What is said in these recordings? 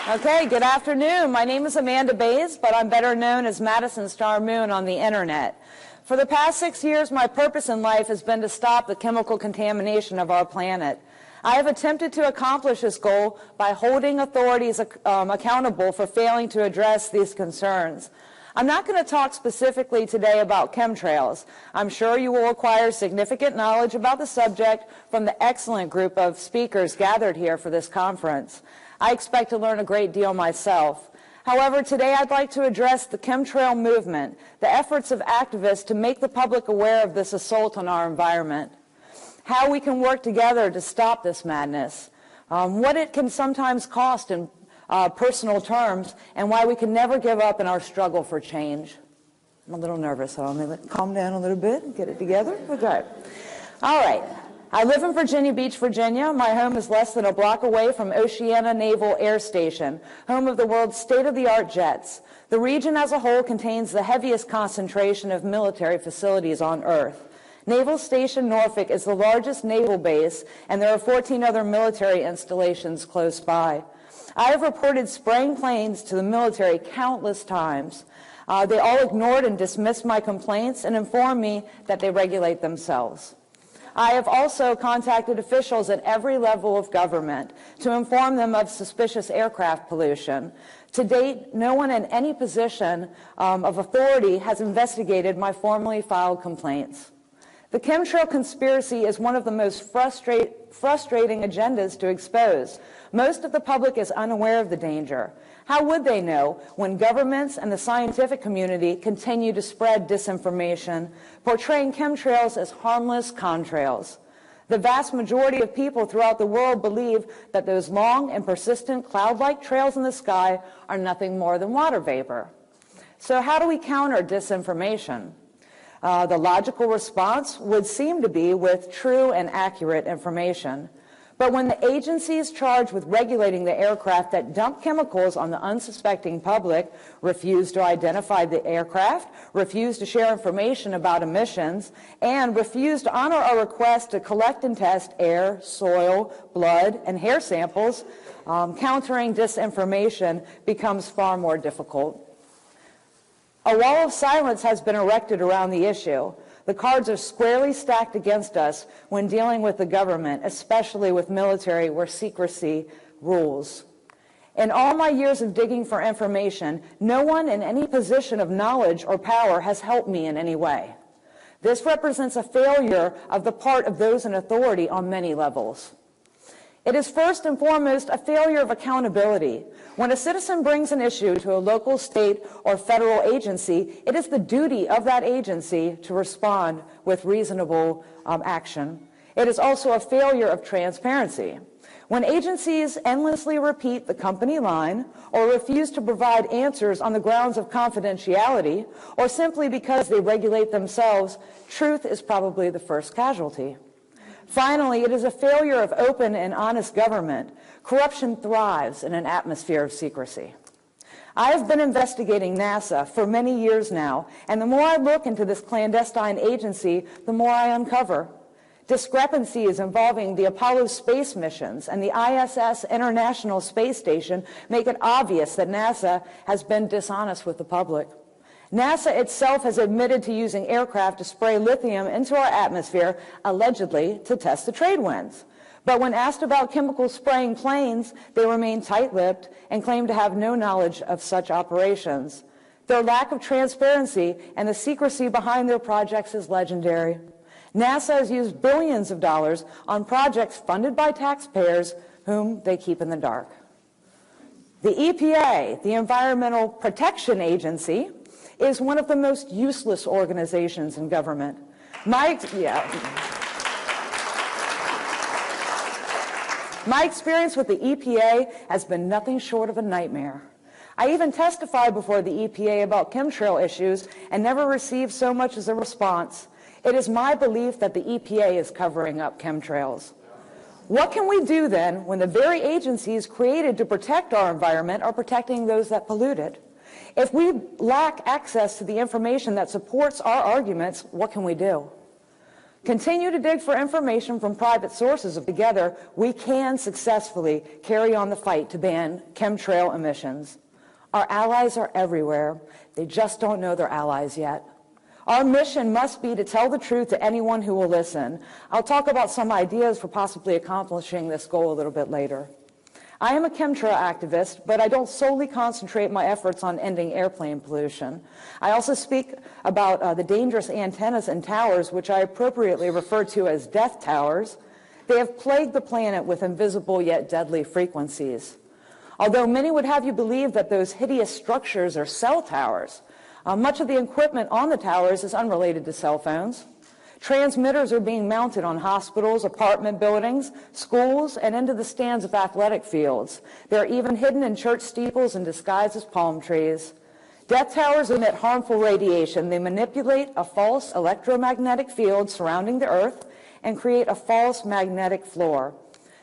Okay, good afternoon. My name is Amanda Bays, but I'm better known as Madison Star Moon on the internet. For the past 6 years, my purpose in life has been to stop the chemical contamination of our planet. I have attempted to accomplish this goal by holding authorities accountable for failing to address these concerns. I'm not going to talk specifically today about chemtrails. I'm sure you will acquire significant knowledge about the subject from the excellent group of speakers gathered here for this conference. I expect to learn a great deal myself. However, today I'd like to address the chemtrail movement, the efforts of activists to make the public aware of this assault on our environment, how we can work together to stop this madness, what it can sometimes cost in personal terms, and why we can never give up in our struggle for change. I'm a little nervous, so I'm going to calm down a little bit and get it together. Okay. All right. I live in Virginia Beach, Virginia. My home is less than a block away from Oceana Naval Air Station, home of the world's state-of-the-art jets. The region as a whole contains the heaviest concentration of military facilities on Earth. Naval Station Norfolk is the largest naval base, and there are 14 other military installations close by. I have reported spraying planes to the military countless times. They all ignored and dismissed my complaints and informed me that they regulate themselves. I have also contacted officials at every level of government to inform them of suspicious aircraft pollution. To date, no one in any position of authority has investigated my formally filed complaints. The chemtrail conspiracy is one of the most frustrating agendas to expose. Most of the public is unaware of the danger. How would they know when governments and the scientific community continue to spread disinformation, portraying chemtrails as harmless contrails? The vast majority of people throughout the world believe that those long and persistent cloud-like trails in the sky are nothing more than water vapor. So how do we counter disinformation? The logical response would seem to be with true and accurate information. But when the agencies charged with regulating the aircraft that dump chemicals on the unsuspecting public refuse to identify the aircraft, refuse to share information about emissions, and refuse to honor our request to collect and test air, soil, blood, and hair samples, countering disinformation becomes far more difficult. A wall of silence has been erected around the issue. The cards are squarely stacked against us when dealing with the government, especially with military where secrecy rules. In all my years of digging for information, no one in any position of knowledge or power has helped me in any way. This represents a failure of the part of those in authority on many levels. It is first and foremost a failure of accountability. When a citizen brings an issue to a local, state, or federal agency, it is the duty of that agency to respond with reasonable action. It is also a failure of transparency. When agencies endlessly repeat the company line or refuse to provide answers on the grounds of confidentiality or simply because they regulate themselves, truth is probably the first casualty. Finally, it is a failure of open and honest government. Corruption thrives in an atmosphere of secrecy. I have been investigating NASA for many years now, and the more I look into this clandestine agency, the more I uncover. Discrepancies involving the Apollo space missions and the ISS International Space Station make it obvious that NASA has been dishonest with the public. NASA itself has admitted to using aircraft to spray lithium into our atmosphere, allegedly to test the trade winds. But when asked about chemical spraying planes, they remain tight-lipped and claim to have no knowledge of such operations. Their lack of transparency and the secrecy behind their projects is legendary. NASA has used billions of dollars on projects funded by taxpayers whom they keep in the dark. The EPA, the Environmental Protection Agency, is one of the most useless organizations in government. My experience with the EPA has been nothing short of a nightmare. I even testified before the EPA about chemtrail issues and never received so much as a response. It is my belief that the EPA is covering up chemtrails. What can we do then when the very agencies created to protect our environment are protecting those that pollute it? If we lack access to the information that supports our arguments, what can we do? Continue to dig for information from private sources. Together, we can successfully carry on the fight to ban chemtrail emissions. Our allies are everywhere. They just don't know they're allies yet. Our mission must be to tell the truth to anyone who will listen. I'll talk about some ideas for possibly accomplishing this goal a little bit later. I am a chemtrail activist, but I don't solely concentrate my efforts on ending airplane pollution. I also speak about the dangerous antennas and towers, which I appropriately refer to as death towers. They have plagued the planet with invisible yet deadly frequencies. Although many would have you believe that those hideous structures are cell towers, much of the equipment on the towers is unrelated to cell phones. Transmitters are being mounted on hospitals, apartment buildings, schools, and into the stands of athletic fields. They're even hidden in church steeples and disguised as palm trees. Death towers emit harmful radiation. They manipulate a false electromagnetic field surrounding the Earth and create a false magnetic floor.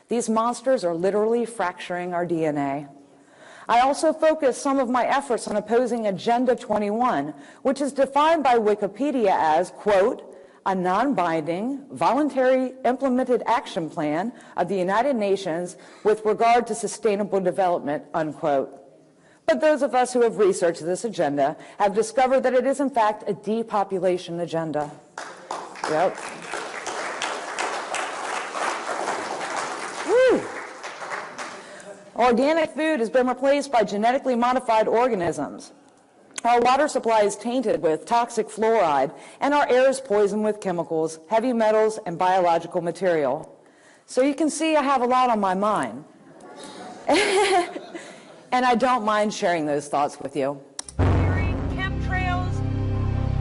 These monsters are literally fracturing our DNA. I also focus some of my efforts on opposing Agenda 21, which is defined by Wikipedia as, quote, a non-binding, voluntary implemented action plan of the United Nations with regard to sustainable development, unquote. But those of us who have researched this agenda have discovered that it is in fact a depopulation agenda. Yep. Woo. Organic food has been replaced by genetically modified organisms. Our water supply is tainted with toxic fluoride, and our air is poisoned with chemicals, heavy metals, and biological material. So you can see I have a lot on my mind. And I don't mind sharing those thoughts with you. Chemtrails,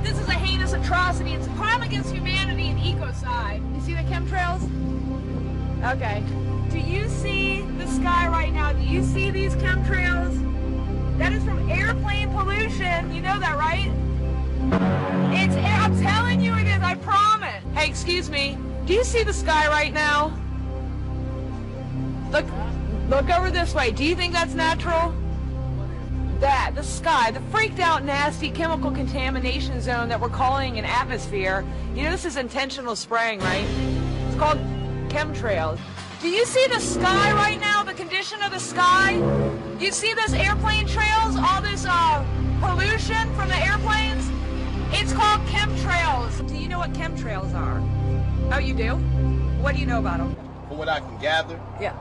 this is a heinous atrocity. It's a crime against humanity and ecocide. You see the chemtrails? Okay. Do you see the sky right now? Do you see these chemtrails? That is from airplane pollution. You know that, right? I'm telling you it is, I promise. Hey, excuse me. Do you see the sky right now? Look over this way. Do you think that's natural? The sky, the freaked out, nasty chemical contamination zone that we're calling an atmosphere. You know this is intentional spraying, right? It's called chemtrails. Do you see the sky right now, the condition of the sky? You see those airplane trails, all this pollution from the airplanes? It's called chemtrails. Do you know what chemtrails are? Oh, you do? What do you know about them? From what I can gather, yeah.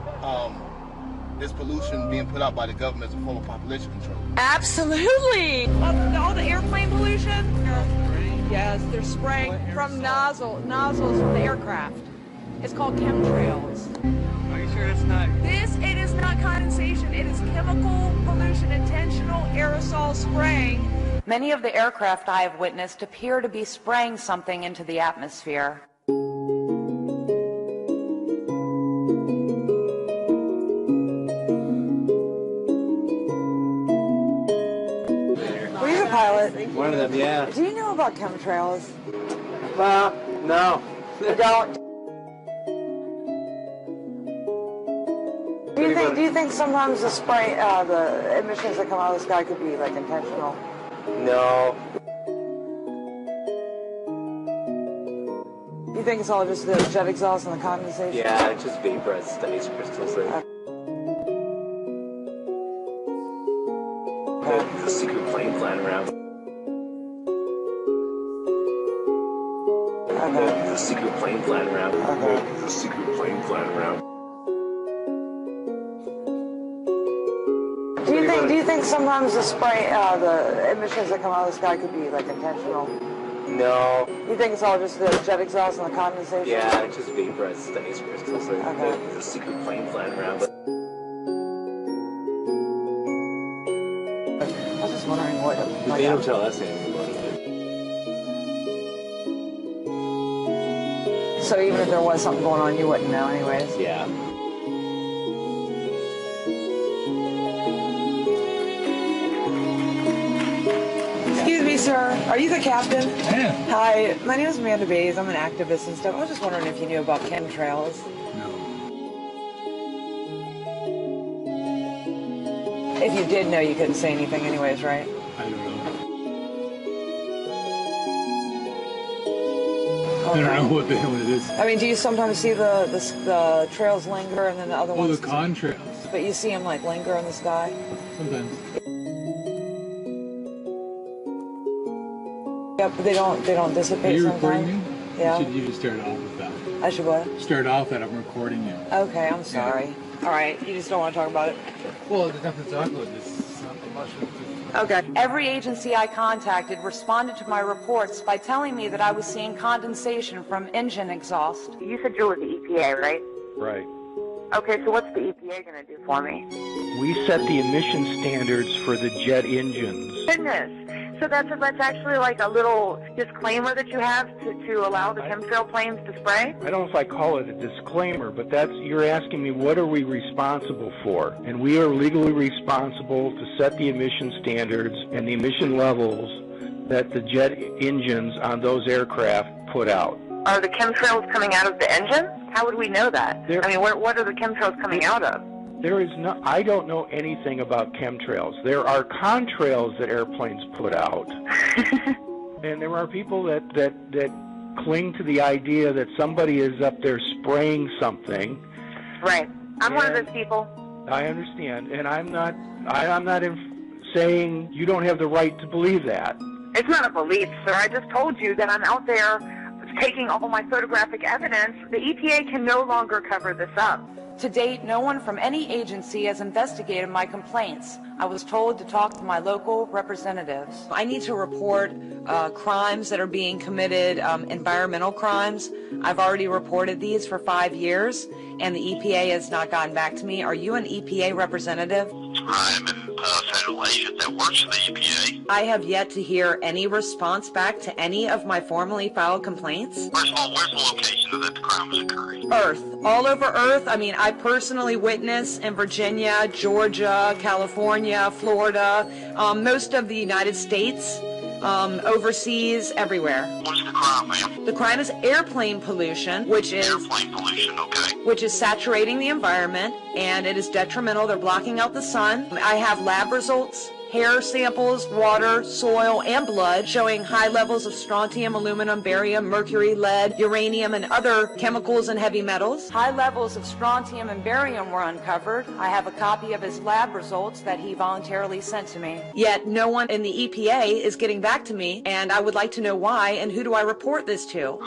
This pollution being put out by the government as a form of population control. Absolutely! All the airplane pollution? Yes, they're spraying from nozzles from the aircraft. It's called chemtrails. Are you sure it's not? It is not condensation. It is chemical pollution, intentional aerosol spraying. Many of the aircraft I have witnessed appear to be spraying something into the atmosphere. Were you a pilot? One of them, yeah. Do you know about chemtrails? No. You don't? Do you think sometimes the spray, the emissions that come out of the sky could be like intentional? No. You think it's all just the jet exhaust and the condensation? Yeah, it's just vaporized ice crystals. The secret plane flying around. Okay. The secret plane flying around. Okay. The secret plane flying around. Do you think sometimes the spray, the emissions that come out of the sky could be like intentional? No. You think it's all just the jet exhaust and the condensation? Yeah, it's just vaporized ice crystals. Okay. The secret plane flying around. I was just wondering what... They don't tell us anything about it. So even if there was something going on, you wouldn't know anyways? Yeah. Excuse me, sir. Are you the captain? Yeah. Hi, my name is Amanda Bays. I'm an activist and stuff. I was just wondering if you knew about chemtrails. No. If you did know, you couldn't say anything anyways, right? I don't know. all I about. don't know what the hell it is. I mean, do you sometimes see the trails linger and then the other Oh, ones? the contrails. But you see them like linger in the sky? Sometimes. Yeah, but they don't Are dissipate you sometimes. recording me? Yeah. You should start off with that. I should what? Start off that I'm recording you. Okay, I'm sorry. All right, you just don't want to talk about it? Well, there's nothing to talk about. This nothing much. Okay. Every agency I contacted responded to my reports by telling me that I was seeing condensation from engine exhaust. You said you're with the EPA, right? Right. Okay, so what's the EPA going to do for me? We set the emission standards for the jet engines. Goodness. So that's actually like a little disclaimer that you have to allow the chemtrail planes to spray? I don't know if I call it a disclaimer, but you're asking me what are we responsible for? And we are legally responsible to set the emission standards and the emission levels that the jet engines on those aircraft put out. Are the chemtrails coming out of the engine? How would we know that? I mean, what are the chemtrails coming out of? I don't know anything about chemtrails. There are contrails that airplanes put out. And there are people that cling to the idea that somebody is up there spraying something. Right. I'm one of those people. I understand. And I'm not saying you don't have the right to believe that. It's not a belief, sir. I just told you that I'm out there taking all my photographic evidence. The EPA can no longer cover this up. To date, no one from any agency has investigated my complaints. I was told to talk to my local representatives. I need to report crimes that are being committed, environmental crimes. I've already reported these for 5 years, and the EPA has not gotten back to me. Are you an EPA representative? I am a federal agent that works for the EPA. I have yet to hear any response back to any of my formally filed complaints. Where's the location that the crime was occurring? Earth. All over Earth. I mean, I personally witness in Virginia, Georgia, California, Florida, most of the United States, overseas, everywhere. What is the crime, ma'am? The crime is airplane pollution, which is Airplane pollution, okay. which is saturating the environment, and it is detrimental. They're blocking out the sun. I have lab results, hair samples, water, soil, and blood showing high levels of strontium, aluminum, barium, mercury, lead, uranium, and other chemicals and heavy metals. High levels of strontium and barium were uncovered. I have a copy of his lab results that he voluntarily sent to me. Yet no one in the EPA is getting back to me, and I would like to know why, and who do I report this to?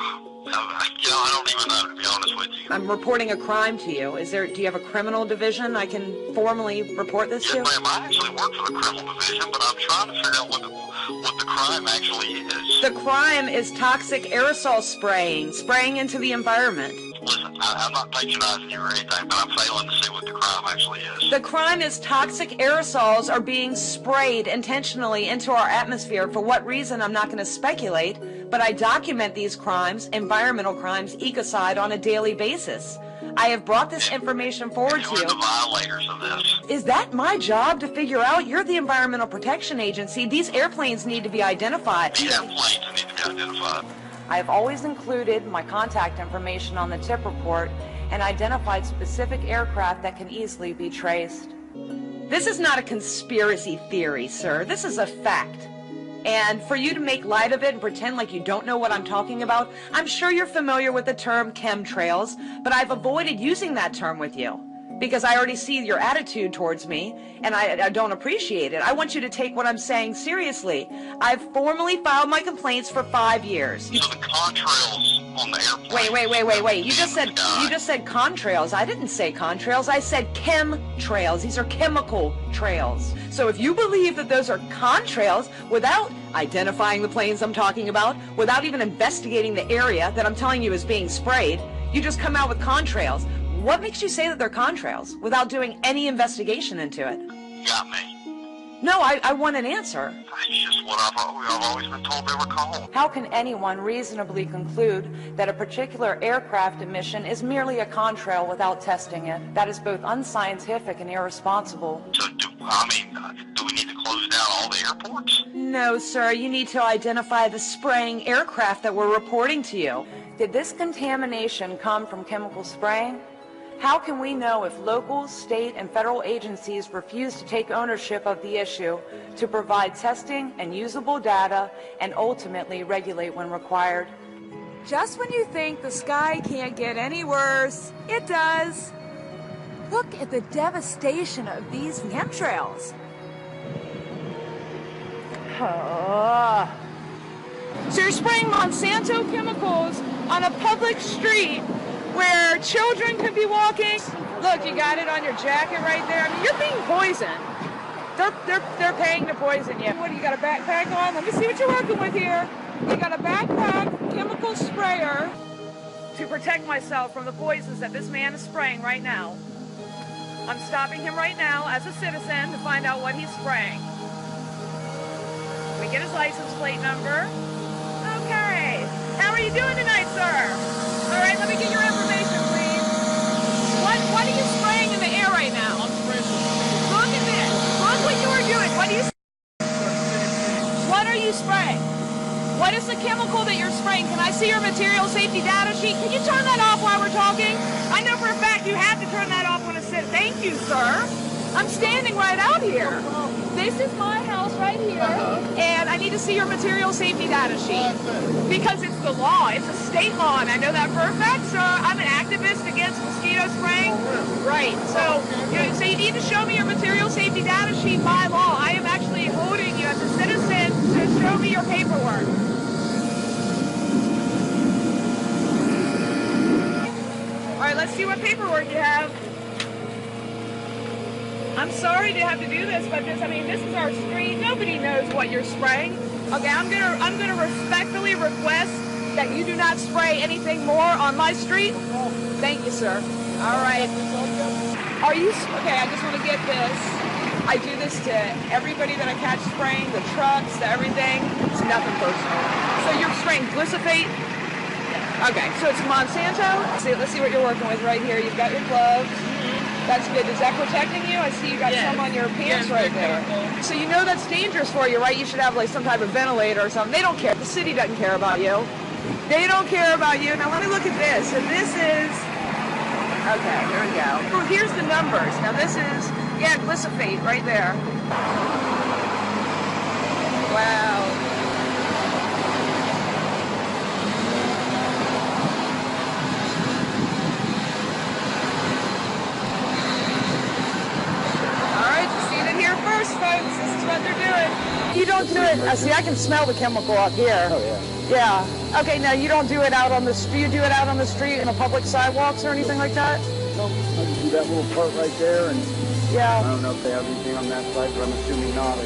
I don't even know, to be honest with you. I'm reporting a crime to you. Do you have a criminal division I can formally report this to? Yes, ma'am, I actually work for the criminal division, but I'm trying to figure out what the crime actually is. The crime is toxic aerosol spraying into the environment. Listen, I'm not patronizing you or anything, but I'm failing to see what the crime actually is. The crime is toxic aerosols are being sprayed intentionally into our atmosphere. For what reason, I'm not going to speculate, but I document these crimes, environmental crimes, ecocide, on a daily basis. I have brought this information forward to You're you. the violators of this. Is that my job to figure out? You're the Environmental Protection Agency. These airplanes need to be identified. The airplanes need to be identified. I have always included my contact information on the tip report and identified specific aircraft that can easily be traced. This is not a conspiracy theory, sir. This is a fact. And for you to make light of it and pretend like you don't know what I'm talking about, I'm sure you're familiar with the term chemtrails, but I've avoided using that term with you because I already see your attitude towards me, and I don't appreciate it. I want you to take what I'm saying seriously. I've formally filed my complaints for 5 years. So the contrails on the airplane. Wait. You just said contrails. I didn't say contrails. I said chemtrails. These are chemical trails. So if you believe that those are contrails without identifying the planes I'm talking about, without even investigating the area that I'm telling you is being sprayed, you just come out with contrails. What makes you say that they're contrails without doing any investigation into it? You got me. No, I want an answer. That's just what I've always been told they were called. How can anyone reasonably conclude that a particular aircraft emission is merely a contrail without testing it? That is both unscientific and irresponsible. So do we need to close down all the airports? No, sir. You need to identify the spraying aircraft that we're reporting to you. Did this contamination come from chemical spraying? How can we know if local, state, and federal agencies refuse to take ownership of the issue to provide testing and usable data and ultimately regulate when required? Just when you think the sky can't get any worse, it does. Look at the devastation of these chemtrails. So you're spraying Monsanto chemicals on a public street where children could be walking. Look, you got it on your jacket right there. I mean, you're being poisoned. They're paying to poison you. What, you got a backpack on? Let me see what you're working with here. You got a backpack, chemical sprayer. To protect myself from the poisons that this man is spraying right now, I'm stopping him right now as a citizen to find out what he's spraying. We get his license plate number. Okay. How are you doing tonight, sir? All right, let me get your information, please. What are you spraying in the air right now? I'm spraying. Look at this. Look what you are doing. What are you spraying? What is the chemical that you're spraying? Can I see your material safety data sheet? Can you turn that off while we're talking? I know for a fact you have to turn that off when it's sit. Thank you, sir. I'm standing right out here. This is my house right here, and I need to see your material safety data sheet because it's the law. It's a state law, and I know that for a fact, sir. I'm an activist against mosquito spraying. Right. So you need to show me your material safety data sheet by law. I am actually holding you as a citizen to show me your paperwork. All right, let's see what paperwork you have. I'm sorry to have to do this, but this is our street. Nobody knows what you're spraying. Okay, I'm gonna respectfully request that you do not spray anything more on my street. Thank you, sir. All right. Are you, okay, I just want to get this. I do this to everybody that I catch spraying, the trucks, the everything. It's nothing personal. So you're spraying glyphosate? Okay, so it's Monsanto. Let's see what you're working with right here. You've got your gloves. That's good. Is that protecting you? I see you got some on your pants right there. So you know that's dangerous for you, right? You should have like some type of ventilator or something. They don't care. The city doesn't care about you. They don't care about you. Now let me look at this. And this is, okay, here we go. Oh, here's the numbers. Now this is, glyphosate right there. Wow. First, folks, this is what they're doing. You don't do it. See, I can smell the chemical up here. Oh yeah. Yeah. Okay. Now you don't do it out on the street. You do it out on the street in the public sidewalks or anything like that? No, I just do that little part right there, and yeah. I don't know if they have anything on that side, but I'm assuming not.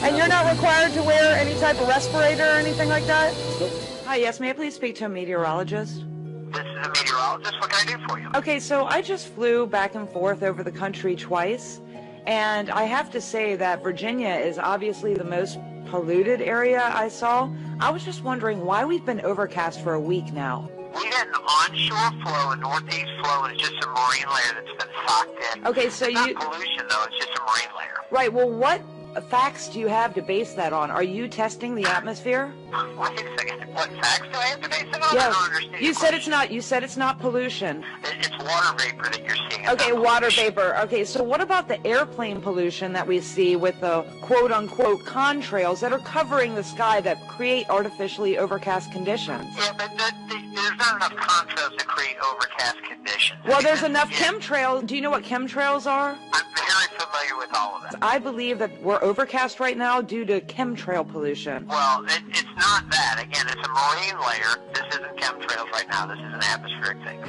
And you're not required to wear any type of respirator or anything like that? Nope. Hi. Yes. May I please speak to a meteorologist? This is a meteorologist. What can I do for you? Okay. So I just flew back and forth over the country twice. And I have to say that Virginia is obviously the most polluted area I saw. I was just wondering why we've been overcast for a week now. We got an onshore flow, a northeast flow, and it's just a marine layer that's been socked in. Okay, so it's not pollution, though. It's just a marine layer. Right. Well, what facts do you have to base that on? Are you testing the atmosphere? Wait a second. What facts do I have to base it on? Yes. I don't understand. You said it's not. You said it's not pollution. It's water vapor that you're seeing. Okay, water vapor. Okay, so what about the airplane pollution that we see with the quote-unquote contrails that are covering the sky that create artificially overcast conditions? Yeah, but there's not enough contrails to create overcast conditions. Well, there's enough chemtrails. Do you know what chemtrails are? I'm very familiar with all of that. I believe that we're overcast right now due to chemtrail pollution. Well, it's not that. Again, it's a marine layer. This isn't chemtrails right now. This is an atmospheric thing.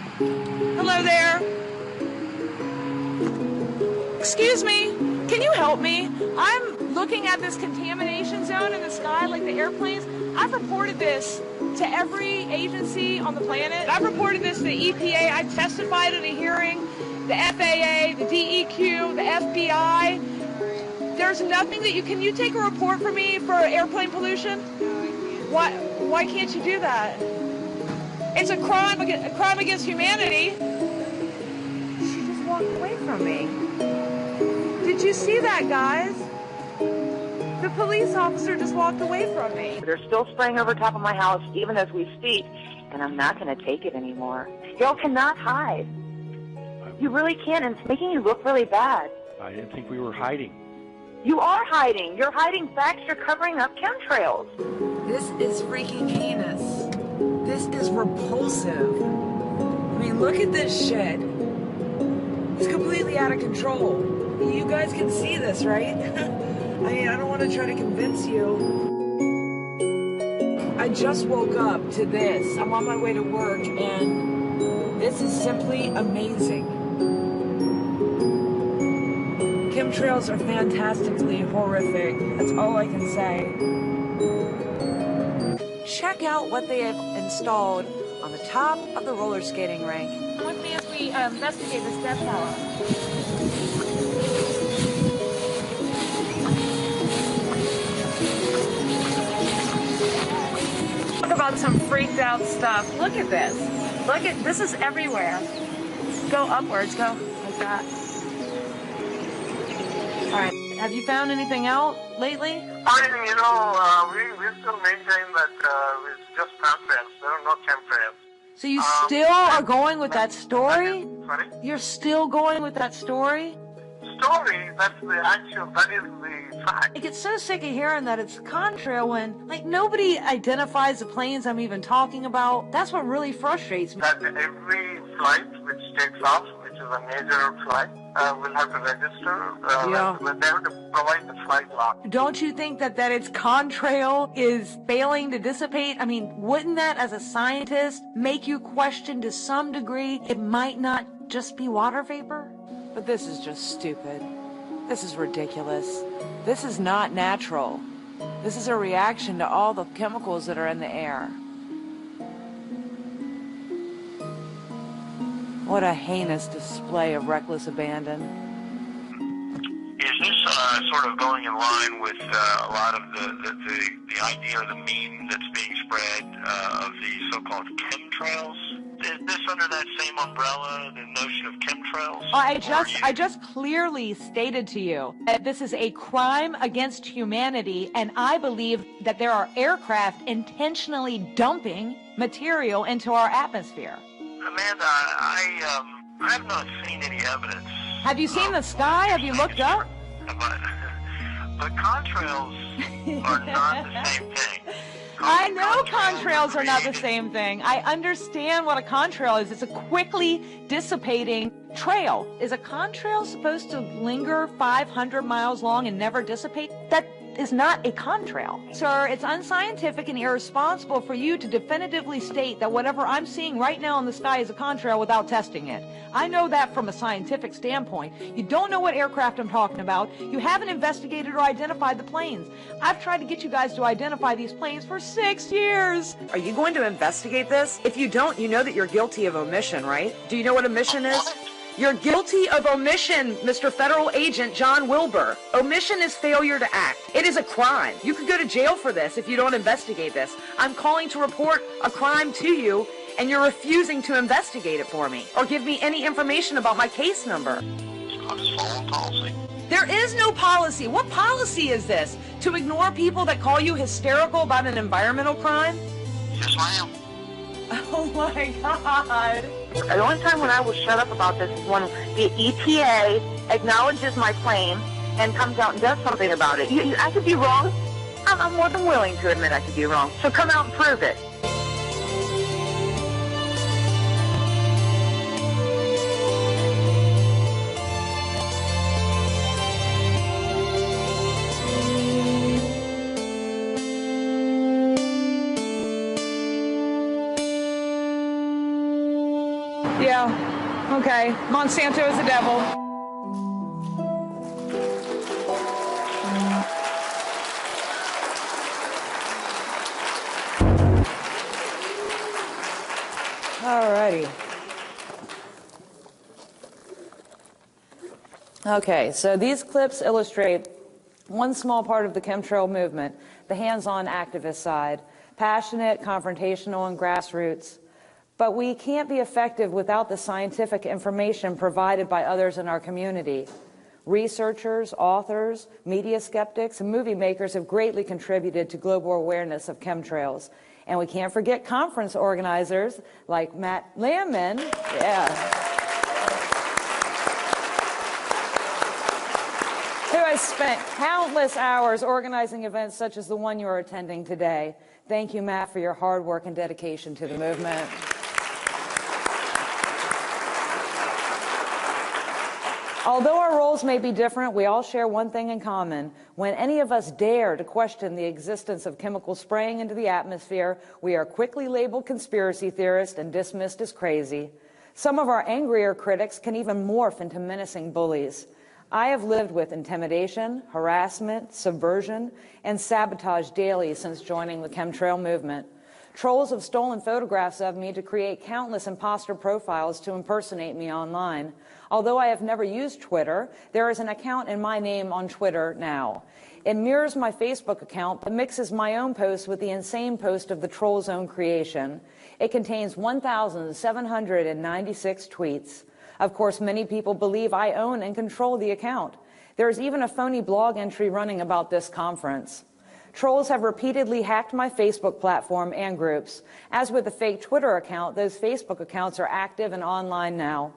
Hello there. Excuse me. Can you help me? I'm looking at this contamination zone in the sky, like the airplanes. I've reported this to every agency on the planet. I've reported this to the EPA. I testified at a hearing, the FAA, the DEQ, the FBI. There's nothing that can you take a report for me for airplane pollution? Why can't you do that? It's a crime against humanity. She just walked away from me. Did you see that, guys? The police officer just walked away from me. They're still spraying over top of my house even as we speak, and I'm not going to take it anymore. Y'all cannot hide. You really can't, and it's making you look really bad. I didn't think we were hiding. You are hiding. You're hiding facts. You're covering up chemtrails. This is freaking heinous. This is repulsive. I mean, look at this shit. It's completely out of control. You guys can see this, right? I mean, I don't want to try to convince you. I just woke up to this. I'm on my way to work, and this is simply amazing. Chemtrails are fantastically horrific. That's all I can say. Check out what they have installed on the top of the roller skating rink. With me as we investigate this death tower. Talk about some freaked out stuff. Look at this. Look at this is everywhere. Go upwards. Go like that. All right. Have you found anything out lately? We still maintain that it's just chemtrails. There are no chemtrails. So you still are going with that story? Sorry? You're still going with that story? Story, that is the fact. I get so sick of hearing that it's a contrail when, like, nobody identifies the planes I'm even talking about. That's what really frustrates me. That every flight which takes off, which is a major flight, will have to register. Yeah. They have to provide the flight log. Don't you think that its contrail is failing to dissipate? I mean, wouldn't that, as a scientist, make you question to some degree it might not just be water vapor? But this is just stupid. This is ridiculous. This is not natural. This is a reaction to all the chemicals that are in the air. What a heinous display of reckless abandon. Is this sort of going in line with a lot of the idea or the meme that's being spread of the so-called chemtrails? Is this under that same umbrella, the notion of chemtrails? I just clearly stated to you that this is a crime against humanity, and I believe that there are aircraft intentionally dumping material into our atmosphere. Amanda, I have not seen any evidence. Have you seen the sky? Have you looked up? But contrails are not the same thing. I know contrails are not the same thing. I understand what a contrail is. It's a quickly dissipating trail. Is a contrail supposed to linger 500 miles long and never dissipate? That is not a contrail. Sir, it's unscientific and irresponsible for you to definitively state that whatever I'm seeing right now in the sky is a contrail without testing it. I know that from a scientific standpoint. You don't know what aircraft I'm talking about. You haven't investigated or identified the planes. I've tried to get you guys to identify these planes for 6 years. Are you going to investigate this? If you don't, you know that you're guilty of omission, right? Do you know what omission is? You're guilty of omission, Mr. Federal Agent John Wilbur. Omission is failure to act. It is a crime. You could go to jail for this if you don't investigate this. I'm calling to report a crime to you, and you're refusing to investigate it for me or give me any information about my case number. I'm just following policy. There is no policy. What policy is this? To ignore people that call you hysterical about an environmental crime? Yes, ma'am. Oh my God. The only time when I will shut up about this is when the EPA acknowledges my claim and comes out and does something about it. I could be wrong. I'm more than willing to admit I could be wrong. So come out and prove it. Yeah, okay. Monsanto is the devil. Alrighty. Okay, so these clips illustrate one small part of the chemtrail movement, the hands-on activist side, passionate, confrontational, and grassroots. But we can't be effective without the scientific information provided by others in our community. Researchers, authors, media skeptics, and movie makers have greatly contributed to global awareness of chemtrails. And we can't forget conference organizers like Matt Landman, who I has spent countless hours organizing events such as the one you are attending today. Thank you, Matt, for your hard work and dedication to the movement. Although our roles may be different, we all share one thing in common. When any of us dare to question the existence of chemical spraying into the atmosphere, we are quickly labeled conspiracy theorists and dismissed as crazy. Some of our angrier critics can even morph into menacing bullies. I have lived with intimidation, harassment, subversion, and sabotage daily since joining the chemtrail movement. Trolls have stolen photographs of me to create countless imposter profiles to impersonate me online. Although I have never used Twitter, there is an account in my name on Twitter now. It mirrors my Facebook account, but mixes my own post with the insane post of the troll's own creation. It contains 1,796 tweets. Of course, many people believe I own and control the account. There is even a phony blog entry running about this conference. Trolls have repeatedly hacked my Facebook platform and groups. As with the fake Twitter account, those Facebook accounts are active and online now.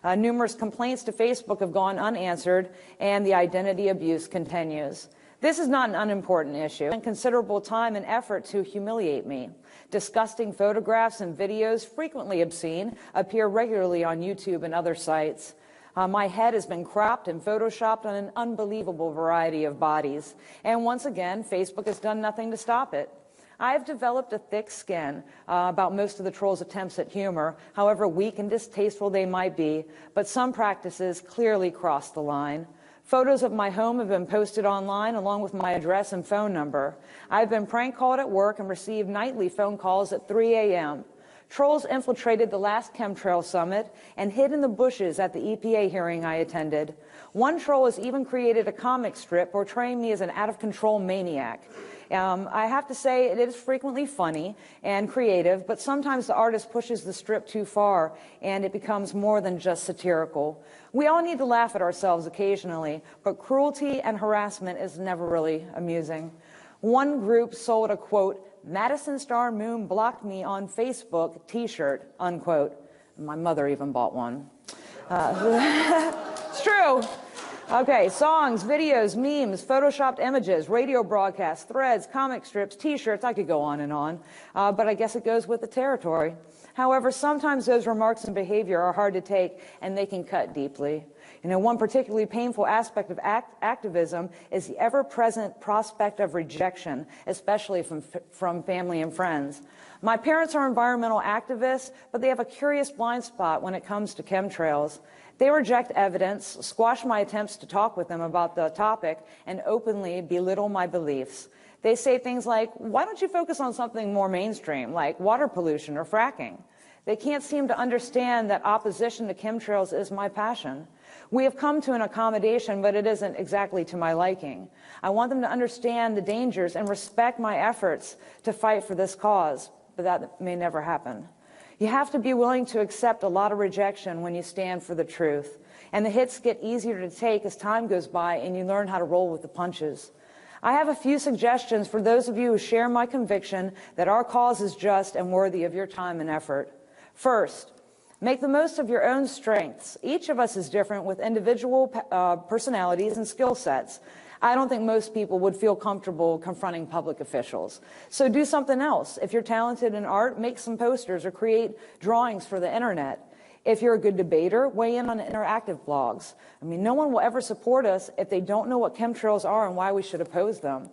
Numerous complaints to Facebook have gone unanswered, and the identity abuse continues. This is not an unimportant issue, and considerable time and effort to humiliate me. Disgusting photographs and videos, frequently obscene, appear regularly on YouTube and other sites. My head has been cropped and photoshopped on an unbelievable variety of bodies. And once again, Facebook has done nothing to stop it. I have developed a thick skin about most of the trolls' attempts at humor, however weak and distasteful they might be, but some practices clearly cross the line. Photos of my home have been posted online along with my address and phone number. I've been prank called at work and received nightly phone calls at 3 a.m. Trolls infiltrated the last chemtrail summit and hid in the bushes at the EPA hearing I attended. One troll has even created a comic strip portraying me as an out-of-control maniac. I have to say it is frequently funny and creative, but sometimes the artist pushes the strip too far and it becomes more than just satirical. We all need to laugh at ourselves occasionally, but cruelty and harassment is never really amusing. One group sold a, quote, "Madison Star Moon blocked me on Facebook t-shirt," unquote. My mother even bought one. It's true. Okay, songs, videos, memes, photoshopped images, radio broadcasts, threads, comic strips, t-shirts, I could go on, but I guess it goes with the territory. However, sometimes those remarks and behavior are hard to take, and they can cut deeply. You know, one particularly painful aspect of activism is the ever-present prospect of rejection, especially from family and friends. My parents are environmental activists, but they have a curious blind spot when it comes to chemtrails. They reject evidence, squash my attempts to talk with them about the topic, and openly belittle my beliefs. They say things like, "Why don't you focus on something more mainstream, like water pollution or fracking?" They can't seem to understand that opposition to chemtrails is my passion. We have come to an accommodation, but it isn't exactly to my liking. I want them to understand the dangers and respect my efforts to fight for this cause, but that may never happen. You have to be willing to accept a lot of rejection when you stand for the truth. And the hits get easier to take as time goes by and you learn how to roll with the punches. I have a few suggestions for those of you who share my conviction that our cause is just and worthy of your time and effort. First, make the most of your own strengths. Each of us is different with individual personalities and skill sets. I don't think most people would feel comfortable confronting public officials. So do something else. If you're talented in art, make some posters or create drawings for the internet. If you're a good debater, weigh in on interactive blogs. I mean, no one will ever support us if they don't know what chemtrails are and why we should oppose them.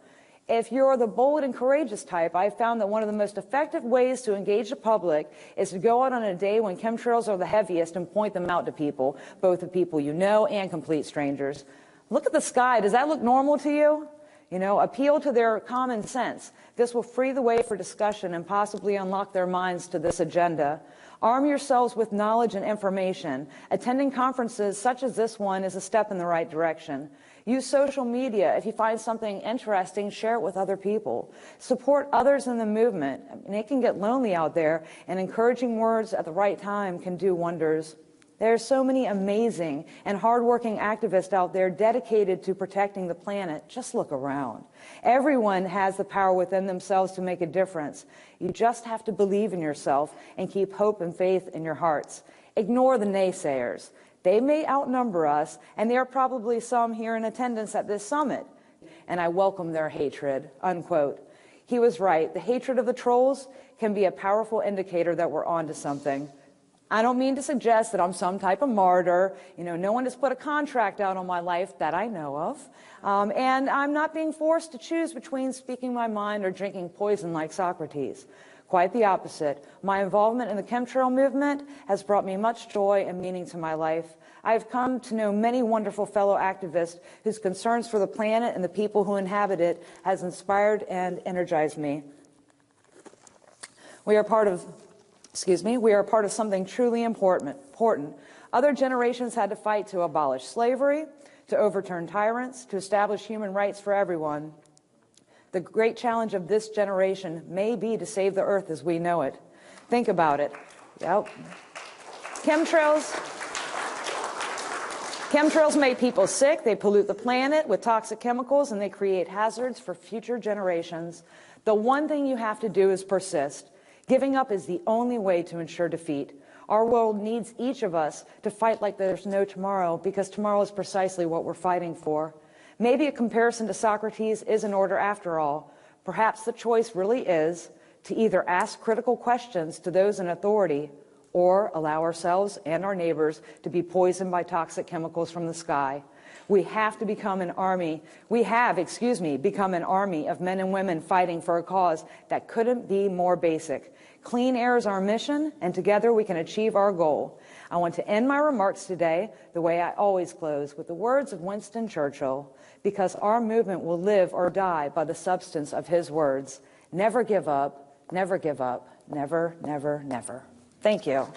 If you're the bold and courageous type, I've found that one of the most effective ways to engage the public is to go out on a day when chemtrails are the heaviest and point them out to people, both the people you know and complete strangers. Look at the sky. Does that look normal to you? You know, appeal to their common sense. This will free the way for discussion and possibly unlock their minds to this agenda. Arm yourselves with knowledge and information. Attending conferences such as this one is a step in the right direction. Use social media. If you find something interesting, share it with other people. Support others in the movement. I mean, it can get lonely out there, and encouraging words at the right time can do wonders. There are so many amazing and hardworking activists out there dedicated to protecting the planet. Just look around. Everyone has the power within themselves to make a difference. You just have to believe in yourself and keep hope and faith in your hearts. Ignore the naysayers. They may outnumber us, and there are probably some here in attendance at this summit, and I welcome their hatred," unquote. He was right. The hatred of the trolls can be a powerful indicator that we're onto something. I don't mean to suggest that I'm some type of martyr. No one has put a contract out on my life that I know of. And I'm not being forced to choose between speaking my mind or drinking poison like Socrates. Quite the opposite. My involvement in the chemtrail movement has brought me much joy and meaning to my life. I have come to know many wonderful fellow activists whose concerns for the planet and the people who inhabit it has inspired and energized me. We are part of something truly important. Other generations had to fight to abolish slavery, to overturn tyrants, to establish human rights for everyone. The great challenge of this generation may be to save the earth as we know it. Think about it. Yep. Chemtrails make people sick, they pollute the planet with toxic chemicals, and they create hazards for future generations. The one thing you have to do is persist. Giving up is the only way to ensure defeat. Our world needs each of us to fight like there's no tomorrow, because tomorrow is precisely what we're fighting for. Maybe a comparison to Socrates is in order after all. Perhaps the choice really is to either ask critical questions to those in authority or allow ourselves and our neighbors to be poisoned by toxic chemicals from the sky. We have to become an army. We have, become an army of men and women fighting for a cause that couldn't be more basic. Clean air is our mission, and together we can achieve our goal. I want to end my remarks today the way I always close, with the words of Winston Churchill, because our movement will live or die by the substance of his words. Never give up, never give up, never, never, never. Thank you.